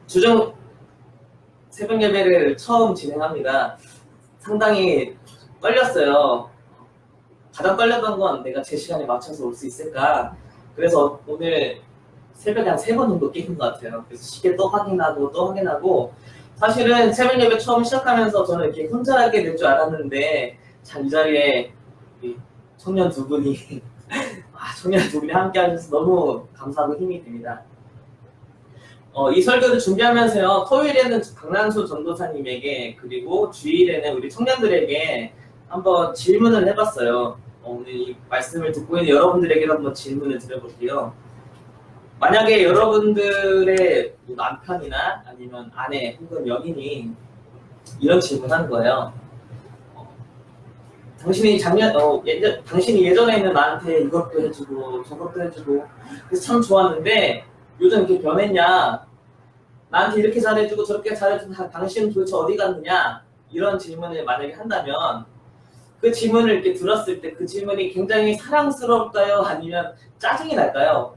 주중 새벽 예배를 처음 진행합니다. 상당히 떨렸어요. 가장 떨렸던 건 내가 제 시간에 맞춰서 올 수 있을까. 그래서 오늘 새벽에 한 3번 정도 깨는 것 같아요. 그래서 시계 또 확인하고 사실은 새벽 예배 처음 시작하면서 저는 이렇게 혼자 하게 될 줄 알았는데 참 이 자리에 청년 두 분이 함께 하셔서 너무 감사하고 힘이 됩니다. 이 설교를 준비하면서요, 토요일에는 강난수 전도사님에게 그리고 주일에는 우리 청년들에게 한번 질문을 해봤어요. 오늘 이 말씀을 듣고 있는 여러분들에게도 한번 질문을 드려볼게요. 만약에 여러분들의 남편이나 아니면 아내 혹은 연인이 이런 질문하는 거예요. 당신이 예전에는 나한테 이것도 해주고 저것도 해주고 그래서 참 좋았는데 요즘 이렇게 변했냐? 나한테 이렇게 잘해주고 저렇게 잘해주고 당신은 도대체 어디 갔느냐? 이런 질문을 만약에 한다면 그 질문을 이렇게 들었을 때 그 질문이 굉장히 사랑스러울까요? 아니면 짜증이 날까요?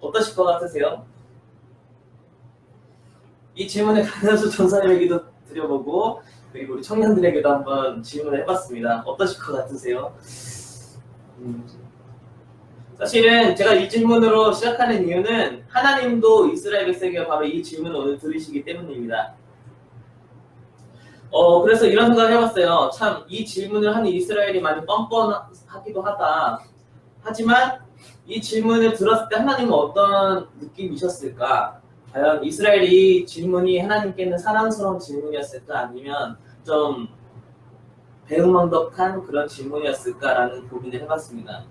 어떠실 것 같으세요? 이 질문을 강현수 전사님에게도 드려보고 그리고 우리 청년들에게도 한번 질문을 해봤습니다. 어떠실 것 같으세요? 사실은 제가 이 질문으로 시작하는 이유는 하나님도 이스라엘 백성에게 바로 이 질문을 오늘 들으시기 때문입니다. 그래서 이런 생각을 해봤어요. 참 이 질문을 하는 이스라엘이 많이 뻔뻔하기도 하다. 하지만 이 질문을 들었을 때 하나님은 어떤 느낌이셨을까? 과연 이스라엘이 질문이 하나님께는 사랑스러운 질문이었을까? 아니면 좀 배은망덕한 그런 질문이었을까라는 고민을 해봤습니다.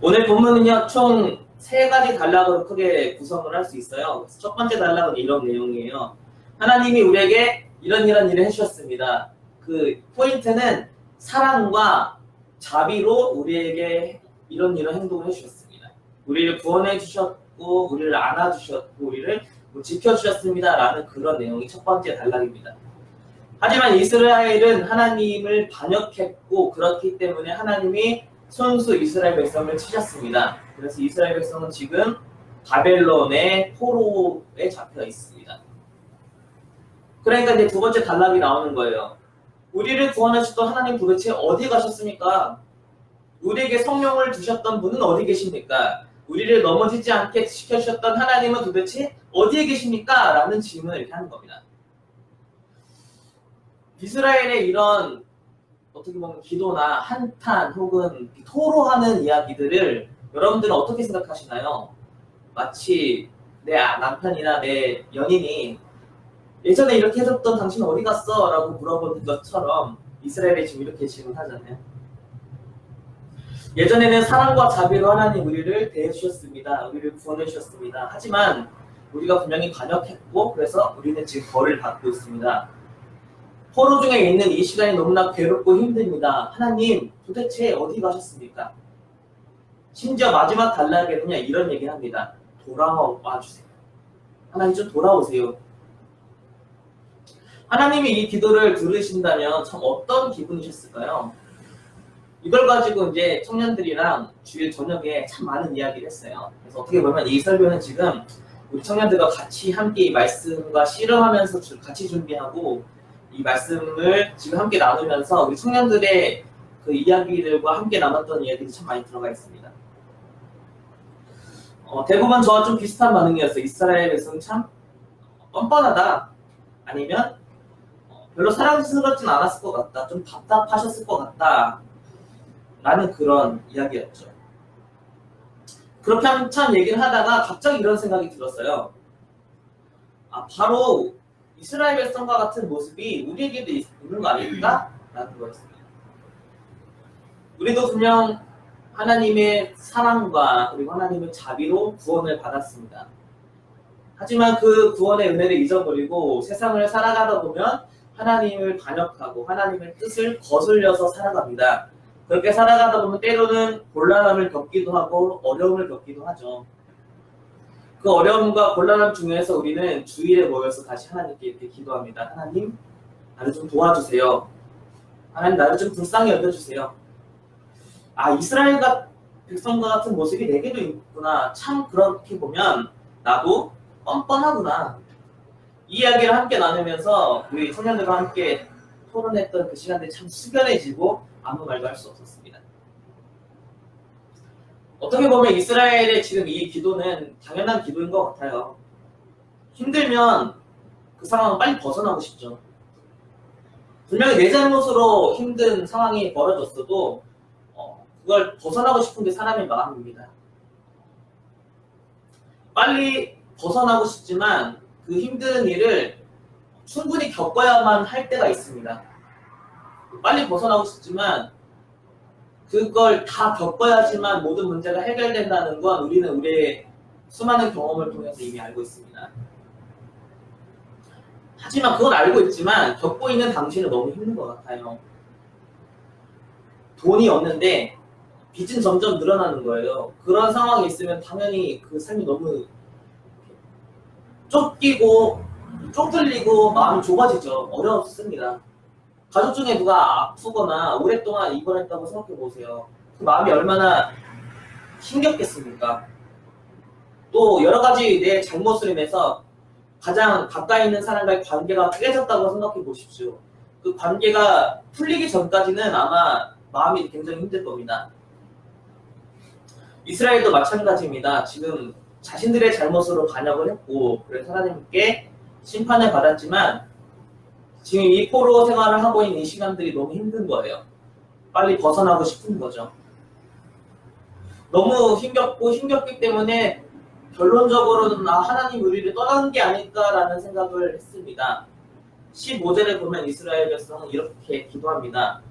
오늘 본문은요, 총 3가지 단락으로 크게 구성을 할 수 있어요. 첫 번째 단락은 이런 내용이에요. 하나님이 우리에게 이런 일을 해주셨습니다. 그 포인트는 사랑과 자비로 우리에게 이런 행동을 해주셨습니다. 우리를 구원해 주셨고, 우리를 안아주셨고, 우리를 지켜주셨습니다. 라는 그런 내용이 첫 번째 단락입니다. 하지만 이스라엘은 하나님을 반역했고, 그렇기 때문에 하나님이 손수 이스라엘 백성을 치셨습니다. 그래서 이스라엘 백성은 지금 바벨론의 포로에 잡혀 있습니다. 그러니까 이제 두 번째 단락이 나오는 거예요. 우리를 구원하셨던 하나님 도대체 어디 가셨습니까? 우리에게 성령을 주셨던 분은 어디 계십니까? 우리를 넘어지지 않게 지켜주셨던 하나님은 도대체 어디에 계십니까? 라는 질문을 이렇게 하는 겁니다. 이스라엘의 이런 어떻게 보면 기도나 한탄 혹은 토로하는 이야기들을 여러분들은 어떻게 생각하시나요? 마치 내 남편이나 내 연인이 예전에 이렇게 해줬던 당신 어디 갔어? 라고 물어보는 것처럼 이스라엘이 지금 이렇게 질문하잖아요. 예전에는 사랑과 자비로 하나님 우리를 대해주셨습니다. 우리를 구원해 주셨습니다. 하지만 우리가 분명히 반역했고 그래서 우리는 지금 벌을 받고 있습니다. 포로 중에 있는 이 시간이 너무나 괴롭고 힘듭니다. 하나님 도대체 어디 가셨습니까? 심지어 마지막 단락에는요 이런 얘기를 합니다. 돌아와 주세요. 하나님 좀 돌아오세요. 하나님이 이 기도를 들으신다면 참 어떤 기분이셨을까요? 이걸 가지고 이제 청년들이랑 주일 저녁에 참 많은 이야기를 했어요. 그래서 어떻게 보면 이 설교는 지금 우리 청년들과 같이 함께 이 말씀과 씨름하면서 같이 준비하고 이 말씀을 지금 함께 나누면서 우리 청년들의 그 이야기들과 함께 나눴던 이야기들이 참 많이 들어가 있습니다. 대부분 저와 좀 비슷한 반응이었어요. 이스라엘 백성 참 뻔뻔하다. 아니면 별로 사랑스럽진 않았을 것 같다. 좀 답답하셨을 것 같다. 라는 그런 이야기였죠. 그렇게 한참 얘기를 하다가 갑자기 이런 생각이 들었어요. 바로 이스라엘 백성과 같은 모습이 우리에게도 있는 거 아닐까? 라는 거였습니다. 우리도 분명 하나님의 사랑과 그리고 하나님의 자비로 구원을 받았습니다. 하지만 그 구원의 은혜를 잊어버리고 세상을 살아가다 보면 하나님을 반역하고 하나님의 뜻을 거슬려서 살아갑니다. 그렇게 살아가다 보면 때로는 곤란함을 겪기도 하고 어려움을 겪기도 하죠. 그 어려움과 곤란함 중에서 우리는 주일에 모여서 다시 하나님께 이렇게 기도합니다. 하나님, 나를 좀 도와주세요. 하나님, 나를 좀 불쌍히 여겨주세요. 이스라엘 백성과 같은 모습이 내게도 있구나. 참 그렇게 보면 나도 뻔뻔하구나. 이 이야기를 함께 나누면서 우리 청년들과 함께 토론했던 그 시간들이 참 숙연해지고 아무 말도 할 수 없었습니다. 어떻게 보면 이스라엘의 지금 이 기도는 당연한 기도인 것 같아요. 힘들면 그 상황을 빨리 벗어나고 싶죠. 분명히 내 잘못으로 힘든 상황이 벌어졌어도 그걸 벗어나고 싶은 게 사람의 마음입니다. 빨리 벗어나고 싶지만 그 힘든 일을 충분히 겪어야만 할 때가 있습니다. 빨리 벗어나고 싶지만 그걸 다 겪어야지만 모든 문제가 해결된다는 건 우리는 우리의 수많은 경험을 통해서 이미 알고 있습니다. 하지만 그건 알고 있지만 겪고 있는 당신은 너무 힘든 것 같아요. 돈이 없는데 빚은 점점 늘어나는 거예요. 그런 상황이 있으면 당연히 그 삶이 너무 쫓기고 좁틀리고 마음이 좁아지죠. 어렵습니다. 가족 중에 누가 아프거나 오랫동안 입원했다고 생각해 보세요. 그 마음이 얼마나 힘겹겠습니까? 또 여러 가지 내 잘못을 인해서 가장 가까이 있는 사람과의 관계가 깨졌다고 생각해 보십시오. 그 관계가 풀리기 전까지는 아마 마음이 굉장히 힘들 겁니다. 이스라엘도 마찬가지입니다. 지금 자신들의 잘못으로 반역을 했고 그래서 하나님께 심판을 받았지만 지금 이 포로 생활을 하고 있는 이 시간들이 너무 힘든 거예요. 빨리 벗어나고 싶은 거죠. 너무 힘겹기 때문에 결론적으로는 하나님 우리를 떠난 게 아닐까라는 생각을 했습니다. 15절에 보면 이스라엘 백성은 이렇게 기도합니다.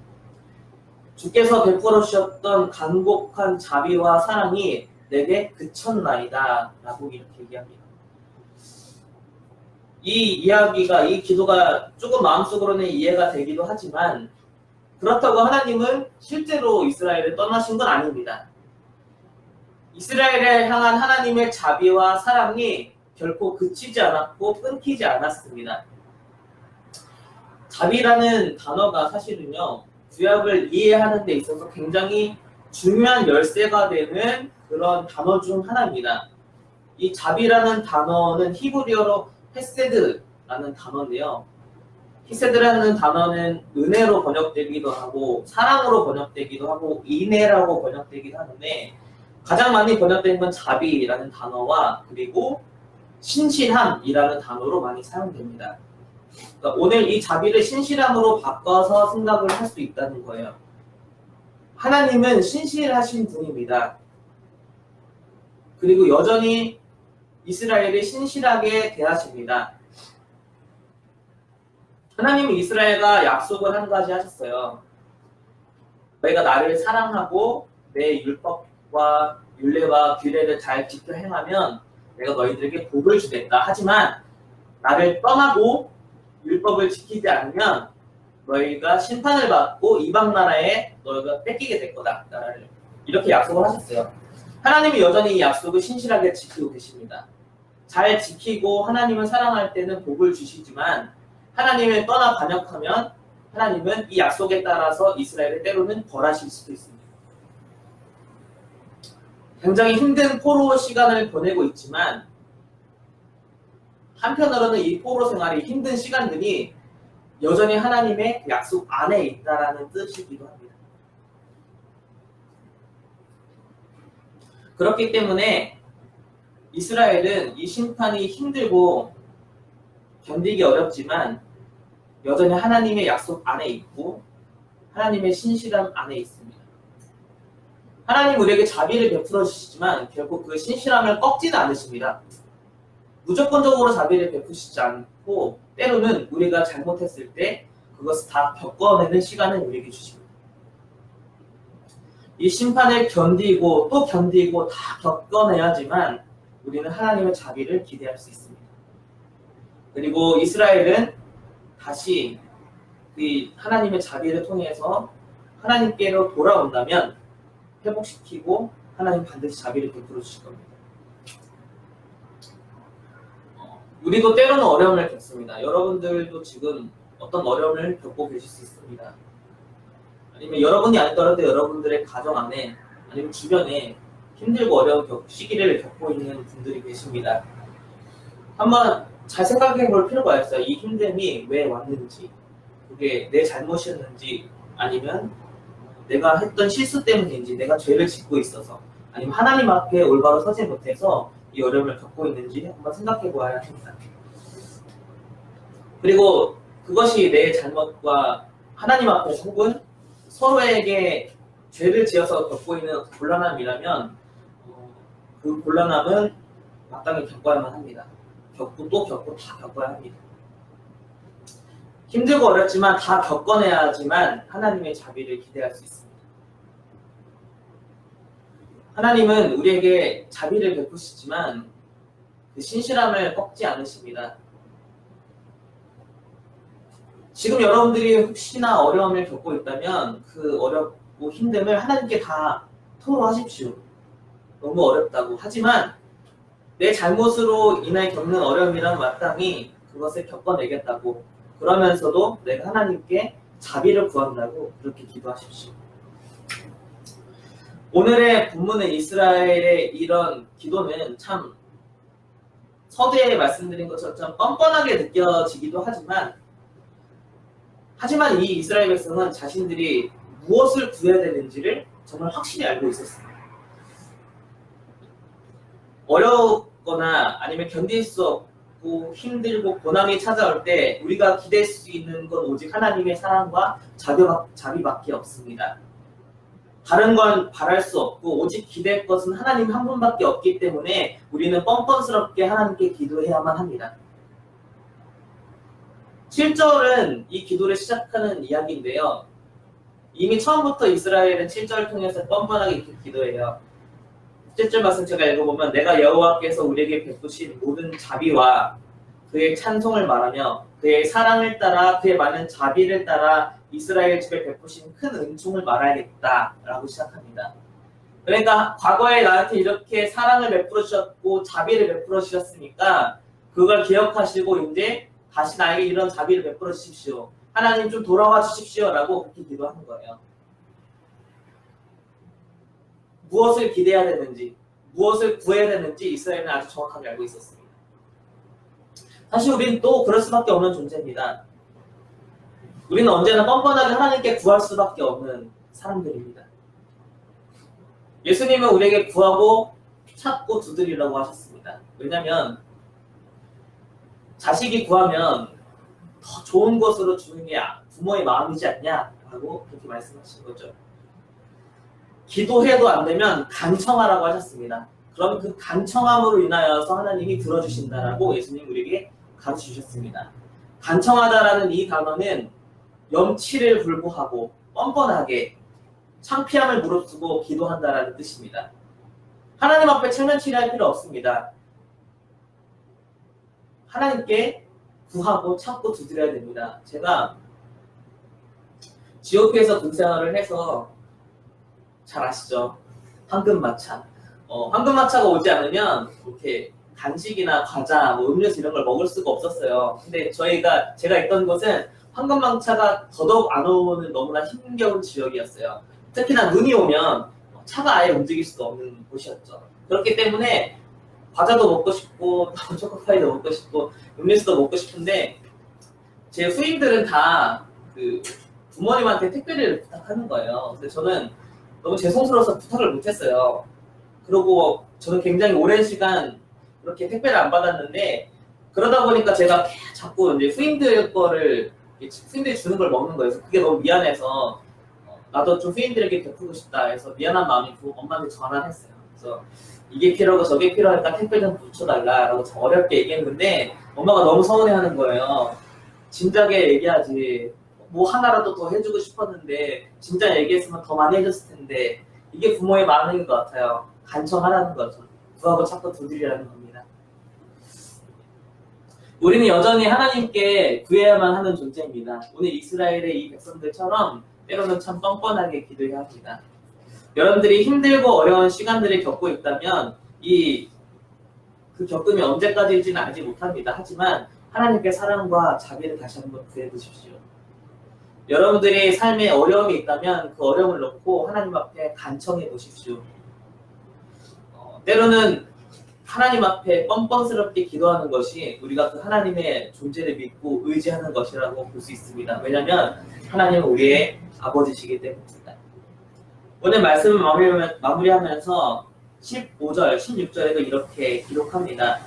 주께서 베풀어 주셨던 간곡한 자비와 사랑이 내게 그쳤나이다 라고 이렇게 얘기합니다. 이 이야기가, 이 기도가 조금 마음속으로는 이해가 되기도 하지만 그렇다고 하나님은 실제로 이스라엘을 떠나신 건 아닙니다. 이스라엘을 향한 하나님의 자비와 사랑이 결코 그치지 않았고 끊기지 않았습니다. 자비라는 단어가 사실은요, 구약을 이해하는 데 있어서 굉장히 중요한 열쇠가 되는 그런 단어 중 하나입니다. 이 자비라는 단어는 히브리어로 헤세드라는 단어인데요. 히세드라는 단어는 은혜로 번역되기도 하고 사랑으로 번역되기도 하고 인애라고 번역되기도 하는데 가장 많이 번역된 건 자비라는 단어와 그리고 신실함이라는 단어로 많이 사용됩니다. 그러니까 오늘 이 자비를 신실함으로 바꿔서 생각을 할 수 있다는 거예요. 하나님은 신실하신 분입니다. 그리고 여전히 이스라엘을 신실하게 대하십니다. 하나님은 이스라엘과 약속을 한 가지 하셨어요. 너희가 나를 사랑하고 내 율법과 율례와 규례를 잘 지켜 행하면 내가 너희들에게 복을 주겠다. 하지만 나를 떠나고 율법을 지키지 않으면 너희가 심판을 받고 이방 나라에 너희가 뺏기게 될 거다. 나라를. 이렇게 약속을 하셨어요. 하나님이 여전히 이 약속을 신실하게 지키고 계십니다. 잘 지키고 하나님을 사랑할 때는 복을 주시지만 하나님을 떠나 반역하면 하나님은 이 약속에 따라서 이스라엘을 때로는 벌하실 수도 있습니다. 굉장히 힘든 포로 시간을 보내고 있지만 한편으로는 이 포로 생활이 힘든 시간들이 여전히 하나님의 약속 안에 있다라는 뜻이기도 합니다. 그렇기 때문에 이스라엘은 이 심판이 힘들고 견디기 어렵지만 여전히 하나님의 약속 안에 있고 하나님의 신실함 안에 있습니다. 하나님 우리에게 자비를 베풀어 주시지만 결국 그 신실함을 꺾지는 않으십니다. 무조건적으로 자비를 베푸시지 않고 때로는 우리가 잘못했을 때 그것을 다 겪어내는 시간을 우리에게 주십니다. 이 심판을 견디고 또 견디고 다 겪어내야지만 우리는 하나님의 자비를 기대할 수 있습니다. 그리고 이스라엘은 다시 그 하나님의 자비를 통해서 하나님께로 돌아온다면 회복시키고 하나님 반드시 자비를 베풀어 주실 겁니다. 우리도 때로는 어려움을 겪습니다. 여러분들도 지금 어떤 어려움을 겪고 계실 수 있습니다. 아니면 여러분이 아니더라도 여러분들의 가정 안에 아니면 주변에 힘들고 어려운 시기를 겪고 있는 분들이 계십니다. 한번 잘 생각해 볼 필요가 있어요. 이 힘듦이 왜 왔는지, 그게 내 잘못이었는지, 아니면 내가 했던 실수 때문인지, 내가 죄를 짓고 있어서, 아니면 하나님 앞에 올바로 서지 못해서 이 어려움을 겪고 있는지 한번 생각해 보아야 합니다. 그리고 그것이 내 잘못과 하나님 앞에서 혹은 서로에게 죄를 지어서 겪고 있는 곤란함이라면 그 곤란함은 마땅히 겪어야만 합니다. 겪고 또 겪고 다 겪어야 합니다. 힘들고 어렵지만 다 겪어내야지만 하나님의 자비를 기대할 수 있습니다. 하나님은 우리에게 자비를 베푸시지만 그 신실함을 꺾지 않으십니다. 지금 여러분들이 혹시나 어려움을 겪고 있다면 그 어렵고 힘듦을 하나님께 다 토로하십시오. 너무 어렵다고. 하지만 내 잘못으로 인해 겪는 어려움이란 마땅히 그것을 겪어내겠다고, 그러면서도 내가 하나님께 자비를 구한다고 그렇게 기도하십시오. 오늘의 본문의 이스라엘의 이런 기도는 참 서두에 말씀드린 것처럼 좀 뻔뻔하게 느껴지기도 하지만 이 이스라엘 백성은 자신들이 무엇을 구해야 되는지를 정말 확실히 알고 있었습니다. 어렵거나 아니면 견딜 수 없고 힘들고 고난이 찾아올 때 우리가 기댈 수 있는 건 오직 하나님의 사랑과 자비밖에 없습니다. 다른 건 바랄 수 없고 오직 기댈 것은 하나님 한 분밖에 없기 때문에 우리는 뻔뻔스럽게 하나님께 기도해야만 합니다. 7절은 이 기도를 시작하는 이야기인데요. 이미 처음부터 이스라엘은 7절을 통해서 뻔뻔하게 이렇게 기도해요. 7절 말씀 제가 읽어보면 내가 여호와께서 우리에게 베푸신 모든 자비와 그의 찬송을 말하며 그의 사랑을 따라 그의 많은 자비를 따라 이스라엘 집에 베푸신 큰 은총을 말하겠다 라고 시작합니다. 그러니까 과거에 나한테 이렇게 사랑을 베풀어 주셨고 자비를 베풀어 주셨으니까 그걸 기억하시고 이제 다시 나에게 이런 자비를 베풀어 주십시오. 하나님 좀 돌아와 주십시오 라고 그렇게 기도하는 거예요. 무엇을 기대해야 되는지, 무엇을 구해야 되는지 이스라엘은 아주 정확하게 알고 있었습니다. 사실 우리는 또 그럴 수밖에 없는 존재입니다. 우리는 언제나 뻔뻔하게 하나님께 구할 수밖에 없는 사람들입니다. 예수님은 우리에게 구하고 찾고 두드리라고 하셨습니다. 왜냐하면 자식이 구하면 더 좋은 것으로 주는 게 부모의 마음이지 않냐라고 그렇게 말씀하신 거죠. 기도해도 안 되면 간청하라고 하셨습니다. 그럼 그 간청함으로 인하여서 하나님이 들어주신다라고 예수님 우리에게 가르쳐주셨습니다. 간청하다라는 이 단어는 염치를 불구하고 뻔뻔하게 창피함을 무릅쓰고 기도한다라는 뜻입니다. 하나님 앞에 체면치레할 필요 없습니다. 하나님께 구하고 찾고 두드려야 됩니다. 제가 GOP에서 군생활을 해서 잘 아시죠? 황금마차. 황금마차가 오지 않으면 이렇게 간식이나 과자, 음료수 이런 걸 먹을 수가 없었어요. 근데 제가 있던 곳은 황금마차가 더더욱 안 오는 너무나 힘겨운 지역이었어요. 특히나 눈이 오면 차가 아예 움직일 수도 없는 곳이었죠. 그렇기 때문에 과자도 먹고 싶고 초코파이도 먹고 싶고 음료수도 먹고 싶은데 제 후임들은 다 그 부모님한테 택배를 부탁하는 거예요. 근데 저는 너무 죄송스러워서 부탁을 못했어요. 그리고 저는 굉장히 오랜 시간 그렇게 택배를 안 받았는데 그러다 보니까 제가 자꾸 이제 후임들이 주는 걸 먹는 거예요. 그래서 그게 너무 미안해서 나도 좀 후임들에게 베푸고 싶다 해서 미안한 마음이 엄마한테 전화를 했어요. 그래서 이게 필요하고 저게 필요하니까 택배 좀 붙여달라라고 어렵게 얘기했는데 엄마가 너무 서운해하는 거예요. 진작에 얘기하지. 뭐 하나라도 더 해주고 싶었는데 진작 얘기했으면 더 많이 해줬을 텐데 이게 부모의 마음인 것 같아요. 간청하라는 거죠. 구하고 찾고 두드리라는 겁니다. 우리는 여전히 하나님께 구해야만 하는 존재입니다. 오늘 이스라엘의 이 백성들처럼 때로는 참 뻔뻔하게 기도해야 합니다. 여러분들이 힘들고 어려운 시간들을 겪고 있다면 그 겪음이 언제까지일지는 알지 못합니다. 하지만 하나님께 사랑과 자비를 다시 한번 구해보십시오. 여러분들이 삶에 어려움이 있다면 그 어려움을 놓고 하나님 앞에 간청해 보십시오. 때로는 하나님 앞에 뻔뻔스럽게 기도하는 것이 우리가 그 하나님의 존재를 믿고 의지하는 것이라고 볼 수 있습니다. 왜냐하면 하나님은 우리의 아버지시기 때문입니다. 오늘 말씀을 마무리하면서 15절, 16절에도 이렇게 기록합니다.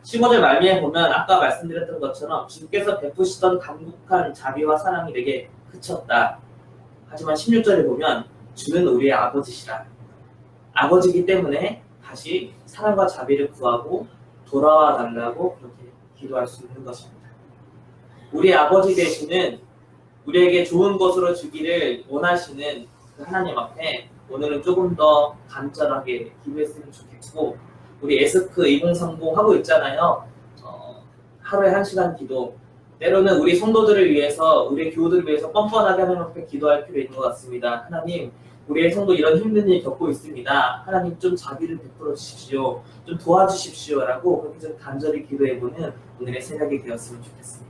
15절 말미에 보면 아까 말씀드렸던 것처럼 주께서 베푸시던 강국한 자비와 사랑이 내게 그쳤다. 하지만 16절에 보면 주는 우리의 아버지시라. 아버지이기 때문에 다시 사랑과 자비를 구하고 돌아와 달라고 그렇게 기도할 수 있는 것입니다. 우리의 아버지 되시는 우리에게 좋은 것으로 주기를 원하시는 그 하나님 앞에 오늘은 조금 더 간절하게 기도했으면 좋겠고, 우리 에스크 2030 하고 있잖아요. 하루에 1시간 기도. 때로는 우리 성도들을 위해서, 우리 교우들을 위해서 뻔뻔하게 하나님 앞에 기도할 필요 있는 것 같습니다. 하나님, 우리의 성도 이런 힘든 일 겪고 있습니다. 하나님 좀 자비를 베풀어 주십시오. 좀 도와주십시오. 라고 그렇게 좀 간절히 기도해보는 오늘의 새벽이 되었으면 좋겠습니다.